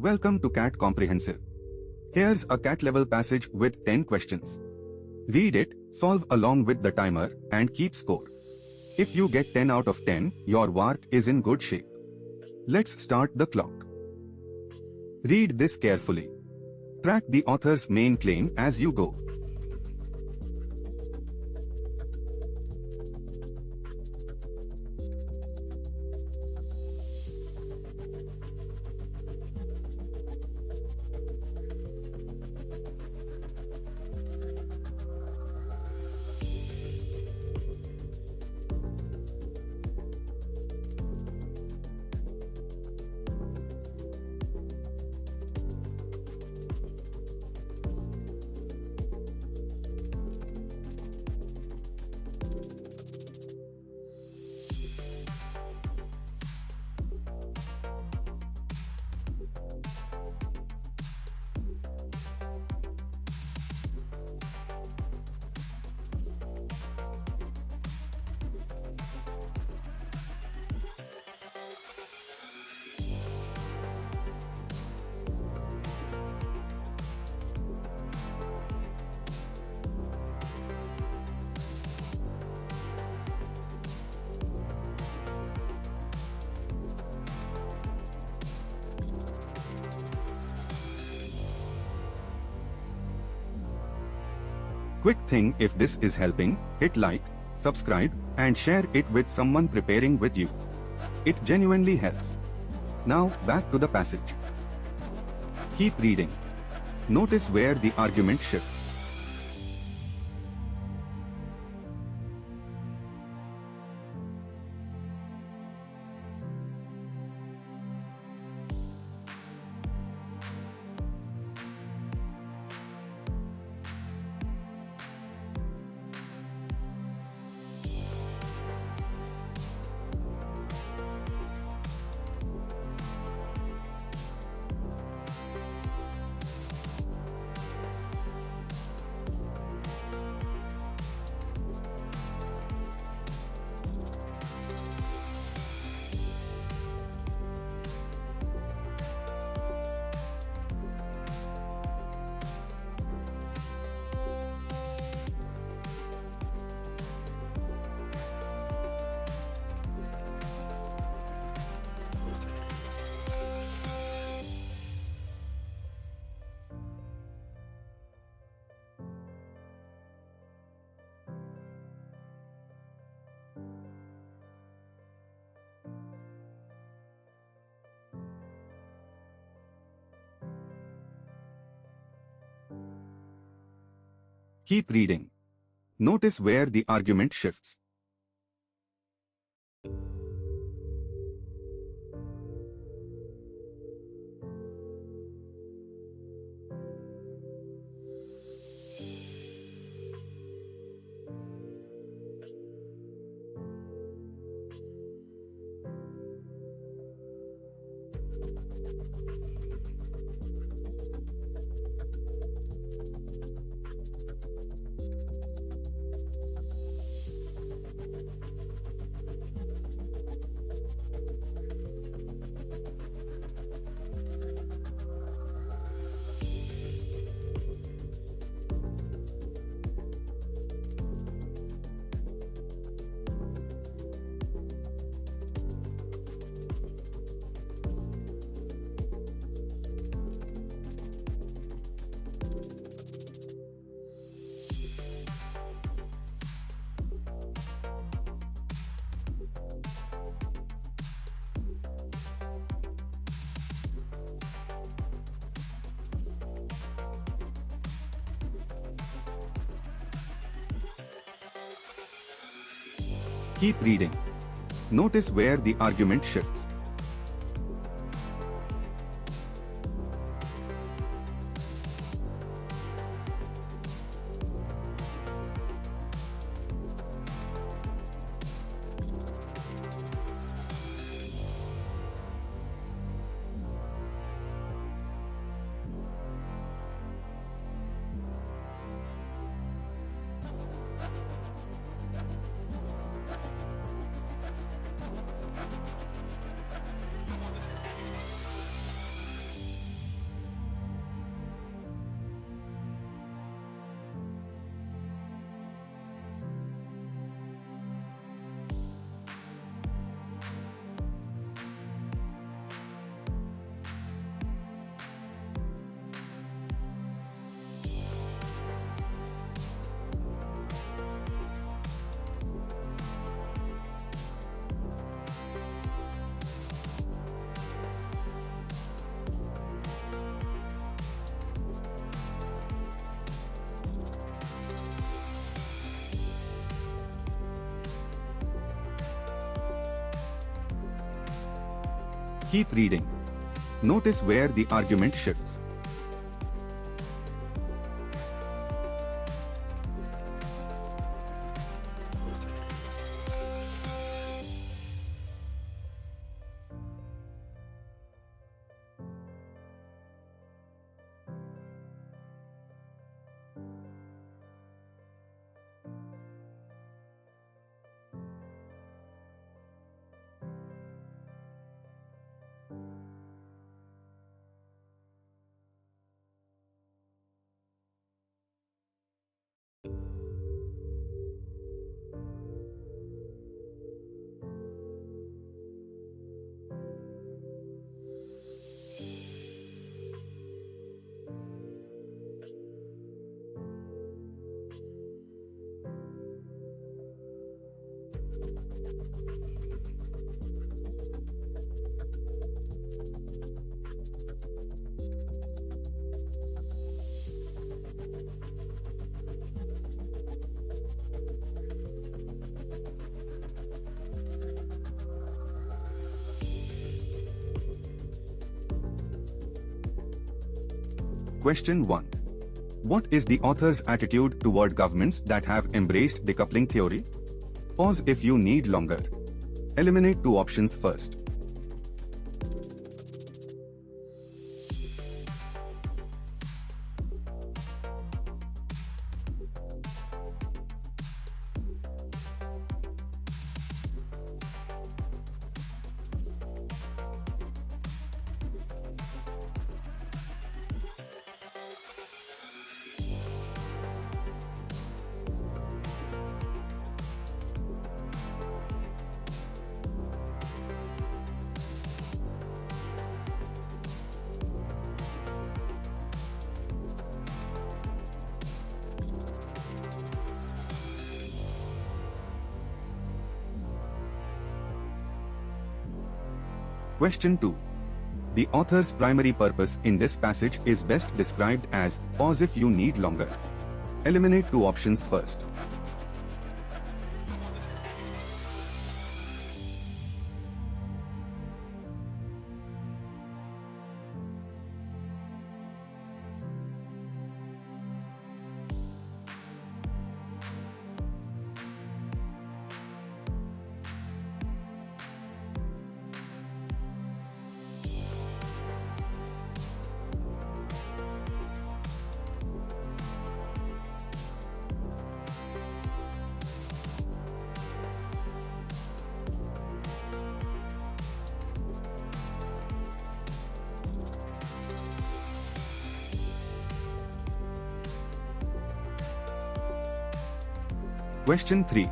Welcome to CAT Comprehensive. Here's a CAT-level passage with 10 questions. Read it, solve along with the timer, and keep score. If you get 10 out of 10, your VARC is in good shape. Let's start the clock. Read this carefully. Track the author's main claim as you go. Quick thing, if this is helping, hit like, subscribe, and share it with someone preparing with you. It genuinely helps. Now, back to the passage. Keep reading. Notice where the argument shifts. Keep reading. Notice where the argument shifts. Keep reading. Notice where the argument shifts. Keep reading. Notice where the argument shifts. Question 1. What is the author's attitude toward governments that have embraced decoupling theory? Pause if you need longer. Eliminate two options first. Question 2. The author's primary purpose in this passage is best described as pause if you need longer. Eliminate two options first. Question 3.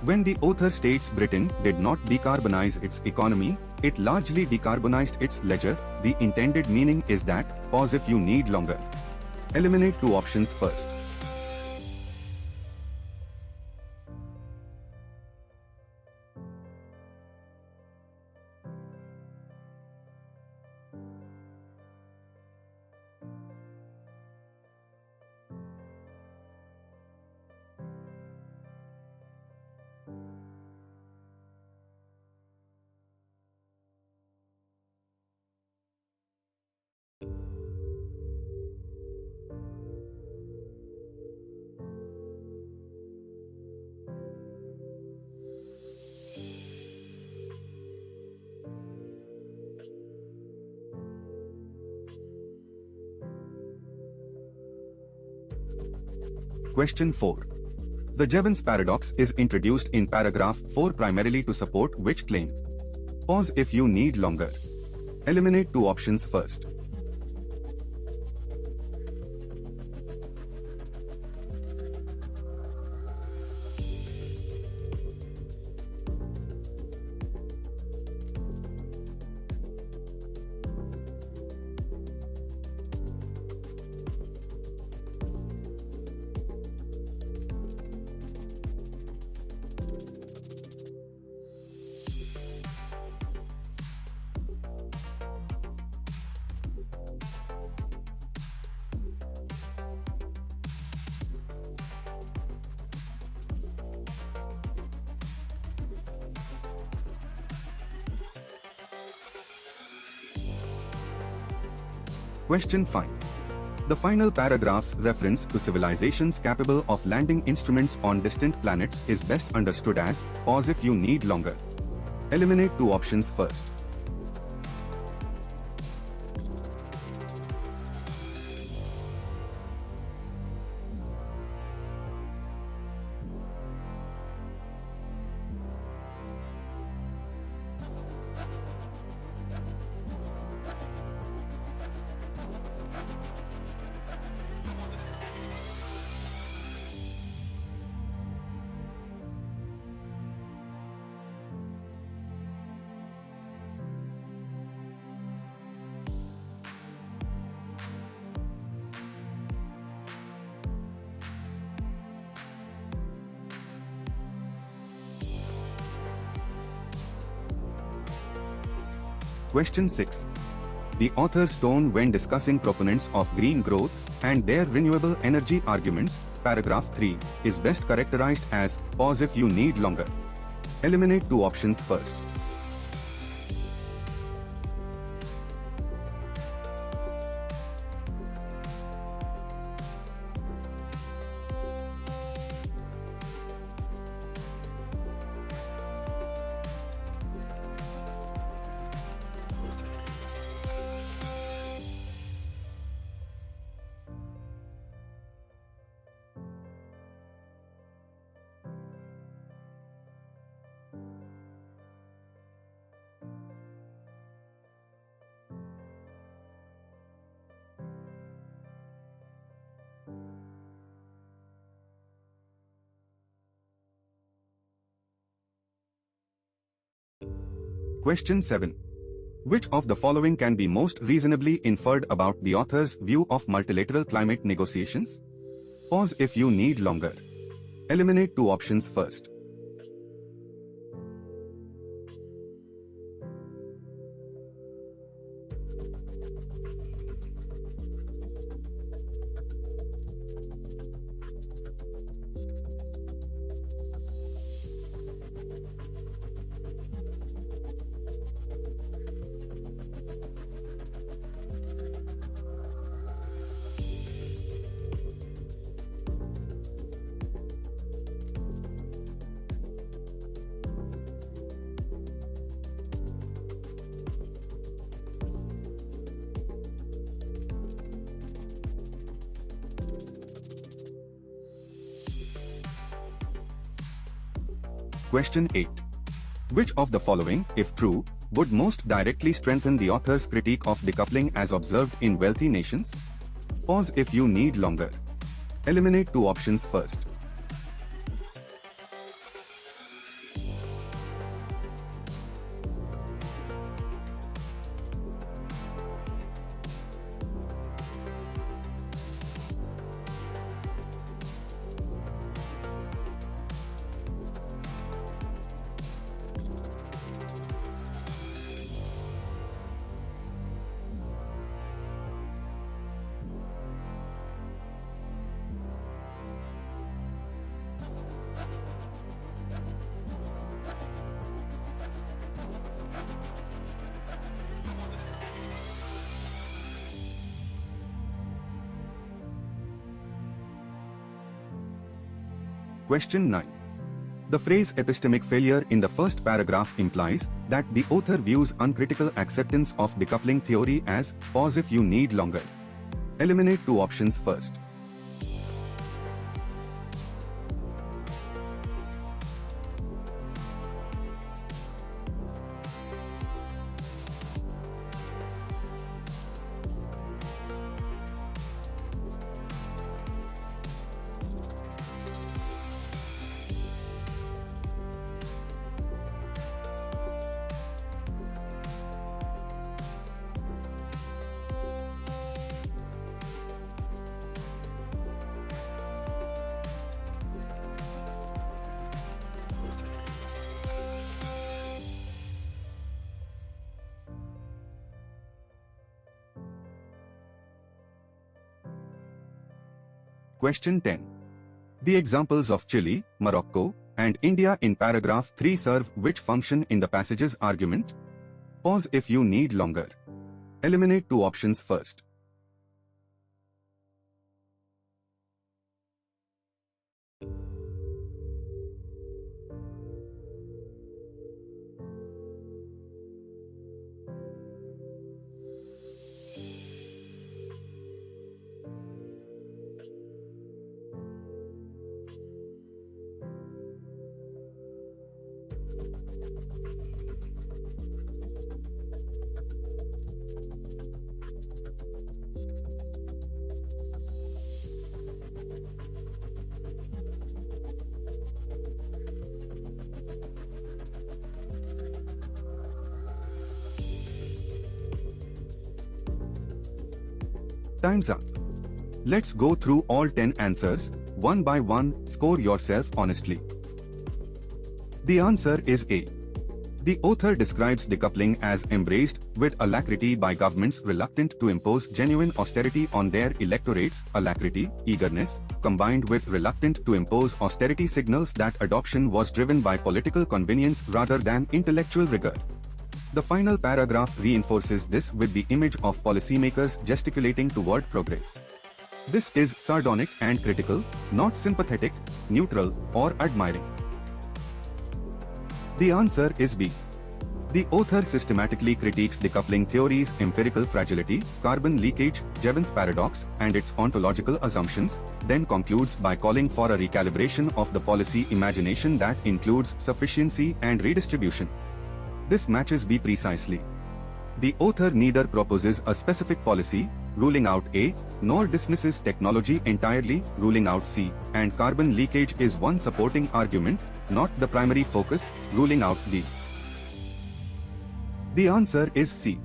When the author states Britain did not decarbonize its economy, it largely decarbonized its ledger, the intended meaning is that, pause if you need longer. Eliminate two options first. Question 4. The Jevons paradox is introduced in paragraph 4 primarily to support which claim? Pause if you need longer. Eliminate two options first. Question 5. The final paragraph's reference to civilizations capable of landing instruments on distant planets is best understood as, pause if you need longer. Eliminate two options first. Question 6. The author's tone when discussing proponents of green growth and their renewable energy arguments, paragraph 3, is best characterized as, pause if you need longer. Eliminate two options first. Question 7. Which of the following can be most reasonably inferred about the author's view of multilateral climate negotiations? Pause if you need longer. Eliminate two options first. Question 8. Which of the following, if true, would most directly strengthen the author's critique of decoupling as observed in wealthy nations? Pause if you need longer. Eliminate two options first. Question 9. The phrase epistemic failure in the first paragraph implies that the author views uncritical acceptance of decoupling theory as, pause if you need longer. Eliminate two options first. Question 10. The examples of Chile, Morocco, and India in paragraph 3 serve which function in the passage's argument? Pause if you need longer. Eliminate two options first. Time's up. Let's go through all 10 answers, one by one. Score yourself honestly. The answer is A. The author describes decoupling as embraced with alacrity by governments reluctant to impose genuine austerity on their electorates. Alacrity, eagerness, combined with reluctant to impose austerity signals that adoption was driven by political convenience rather than intellectual rigor. The final paragraph reinforces this with the image of policymakers gesticulating toward progress. This is sardonic and critical, not sympathetic, neutral, or admiring. The answer is B. The author systematically critiques decoupling theory's empirical fragility, carbon leakage, Jevons paradox, and its ontological assumptions, then concludes by calling for a recalibration of the policy imagination that includes sufficiency and redistribution. This matches B precisely. The author neither proposes a specific policy, ruling out A, nor dismisses technology entirely, ruling out C, and carbon leakage is one supporting argument, not the primary focus, ruling out D. The answer is C.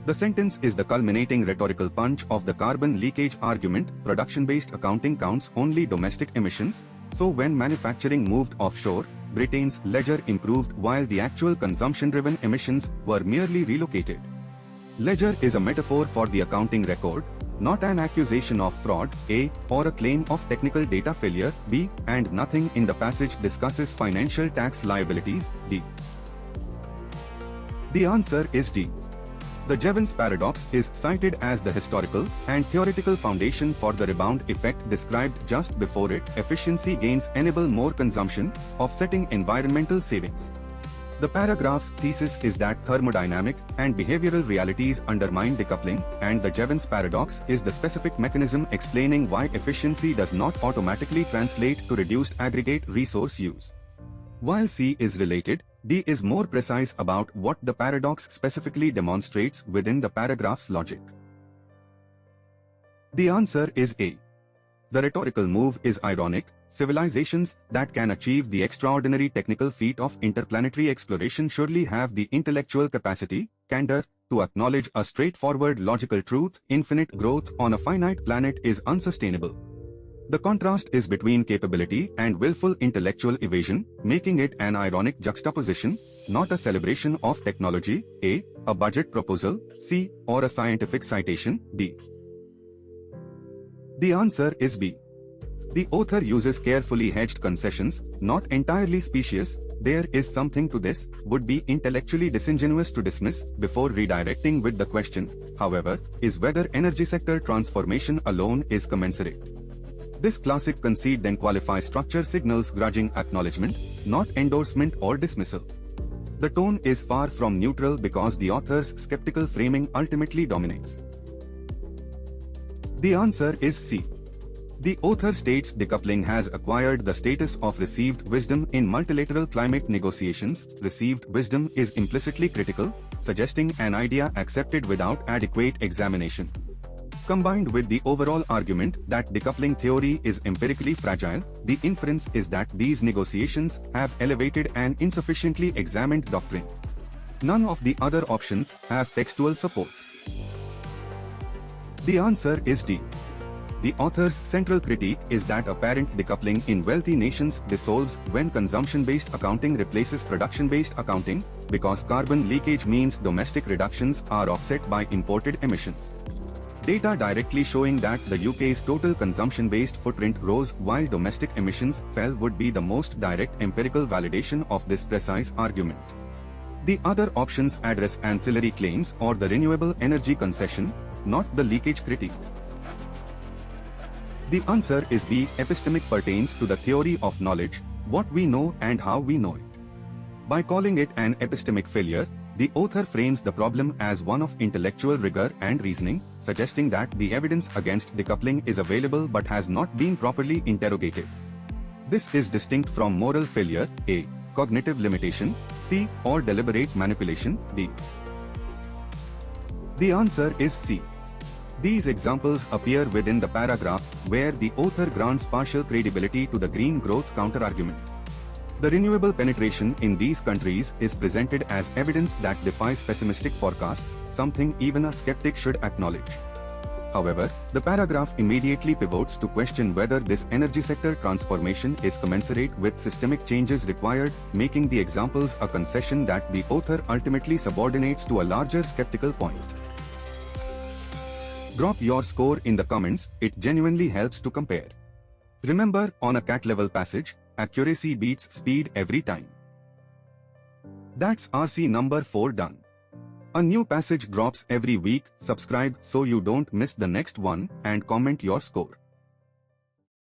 The sentence is the culminating rhetorical punch of the carbon leakage argument. Production-based accounting counts only domestic emissions, so when manufacturing moved offshore, Britain's ledger improved while the actual consumption-driven emissions were merely relocated. Ledger is a metaphor for the accounting record, not an accusation of fraud, A, or a claim of technical data failure, B, and nothing in the passage discusses financial tax liabilities, D. The answer is D. The Jevons paradox is cited as the historical and theoretical foundation for the rebound effect described just before it. Efficiency gains enable more consumption, offsetting environmental savings. The paragraph's thesis is that thermodynamic and behavioral realities undermine decoupling, and the Jevons paradox is the specific mechanism explaining why efficiency does not automatically translate to reduced aggregate resource use. While C is related, D is more precise about what the paradox specifically demonstrates within the paragraph's logic. The answer is A. The rhetorical move is ironic. Civilizations that can achieve the extraordinary technical feat of interplanetary exploration surely have the intellectual capacity, candor, to acknowledge a straightforward logical truth: infinite growth on a finite planet is unsustainable. The contrast is between capability and willful intellectual evasion, making it an ironic juxtaposition, not a celebration of technology, a budget proposal, C, or a scientific citation, D. The answer is B. The author uses carefully hedged concessions, not entirely specious. There is something to this, would be intellectually disingenuous to dismiss, before redirecting with the question, however, is whether energy sector transformation alone is commensurate. This classic conceit then qualifies structure signals grudging acknowledgement, not endorsement or dismissal. The tone is far from neutral because the author's skeptical framing ultimately dominates. The answer is C. The author states decoupling has acquired the status of received wisdom in multilateral climate negotiations. Received wisdom is implicitly critical, suggesting an idea accepted without adequate examination. Combined with the overall argument that decoupling theory is empirically fragile, the inference is that these negotiations have elevated an insufficiently examined doctrine. None of the other options have textual support. The answer is D. The author's central critique is that apparent decoupling in wealthy nations dissolves when consumption-based accounting replaces production-based accounting, because carbon leakage means domestic reductions are offset by imported emissions. Data directly showing that the UK's total consumption-based footprint rose while domestic emissions fell would be the most direct empirical validation of this precise argument. The other options address ancillary claims or the renewable energy concession, not the leakage critique. The answer is B. Epistemic pertains to the theory of knowledge, what we know and how we know it. By calling it an epistemic failure, the author frames the problem as one of intellectual rigor and reasoning, suggesting that the evidence against decoupling is available but has not been properly interrogated. This is distinct from moral failure, cognitive limitation, C, or deliberate manipulation, D. The answer is C. These examples appear within the paragraph where the author grants partial credibility to the green growth counterargument. The renewable penetration in these countries is presented as evidence that defies pessimistic forecasts, something even a skeptic should acknowledge. However, the paragraph immediately pivots to question whether this energy sector transformation is commensurate with systemic changes required, making the examples a concession that the author ultimately subordinates to a larger skeptical point. Drop your score in the comments, it genuinely helps to compare. Remember, on a CAT-level passage, accuracy beats speed every time. That's RC number 4 done. A new passage drops every week. Subscribe so you don't miss the next one and comment your score.